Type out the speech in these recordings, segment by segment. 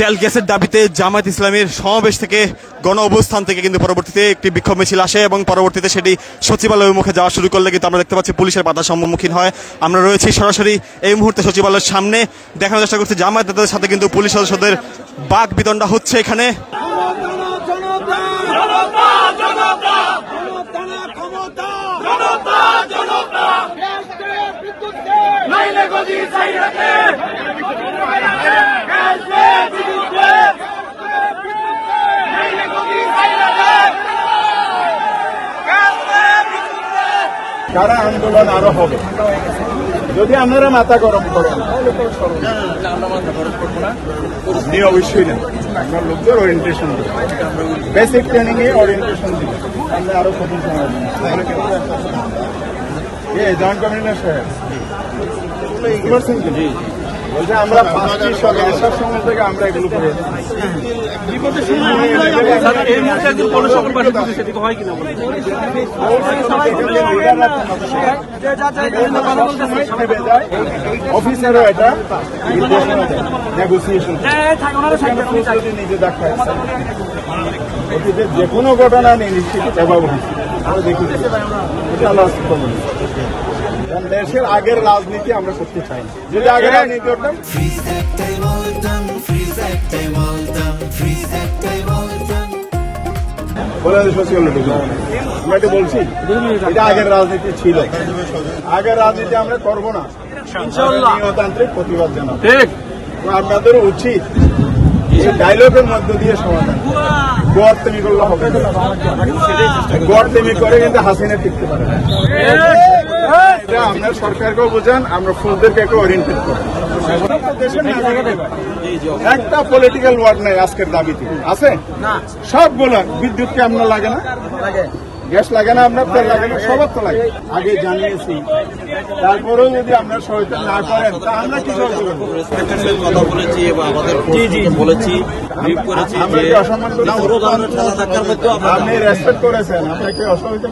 তেল গ্যাসের দাবিতে জামায়াত ইসলামীর সমাবেশ থেকে গণ অবস্থান থেকে কিন্তু পরবর্তীতে একটি বিক্ষোভ মিছিল আসে এবং পরবর্তীতে সেটি সচিবালয়ের মুখে যাওয়া শুরু করলে কিন্তু আমরা দেখতে পাচ্ছি পুলিশের বাধার সম্মুখীন হয়। আমরা রয়েছি সরাসরি এই মুহূর্তে সচিবালয়ের সামনে, দেখানোর চেষ্টা করছি জামায়াতের সাথে কিন্তু পুলিশ সদস্যদের বাক বিতণ্ডা হচ্ছে এখানে। কারা আন্দোলন আরো হবে যদি আপনারা মাথা গরম করেন আপনি অবশ্যই না আপনার লোকদের ওরিয়েন্টেশন দিন, বেসিক ট্রেনিং এ ওরিয়েন্টেশন দিন, আমরা আরো কঠিন সময় জয়েন্ট কমিশনার সাহেব বলছে আমরা 5টি সঙ্গে আসার সময় থেকে আমরা এগুলো করে অফিসারও এটা নেগোসিয়েশন নিজে দেখায় যে কোনো ঘটনা নেই নিশ্চিত প্রভাব হয়েছে আমরা দেখি দেশের আগের রাজনীতি আমরা করতে চাই না। যদি আগের রাজনীতি করতাম আমরা এটা বলছি, এটা আগের রাজনীতি ছিল, আগের রাজনীতি আমরা করবো না, নিয়মতান্ত্রিক প্রতিবাদ জানাবো। আপনাদের উচিত ডায়লগের মধ্য দিয়ে সমাধান, গোয়ারতেমি করলে হবে, গোয়ারতেমি করে কিন্তু হাসিনা টিকতে পারে না। এটা আপনার সরকারকেও বোঝান, আমরা ফুলদেরকে একটু ওরিয়েন্টেড করি। একটা পলিটিক্যাল ওয়ার্ড নাই আজকের দাবিতে আছে, সবগুলা বিদ্যুৎকে আপনার লাগে না, গ্যাস লাগে না, আপনার তেল লাগে না, সবার তো লাগে। আগে জানিয়েছি, তারপরেও যদি আপনার সহায়তা না করেন তা আমরা কি কথা বলেছি এবং আমাদের বলেছি, আমরা কি অসম্মান আপনি রেসপেক্ট করেছেন, আপনাকে অসহায়তা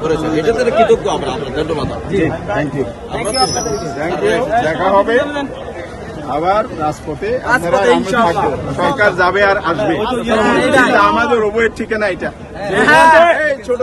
করেছেন, এটাতে কৃতজ্ঞ আমরা, ধন্যবাদ। থ্যাংক ইউ, দেখা হবে আবার রাজপথে, সরকার যাবে আর আসবে, আমাদের উভয়ের ঠিকানা এটা ছোট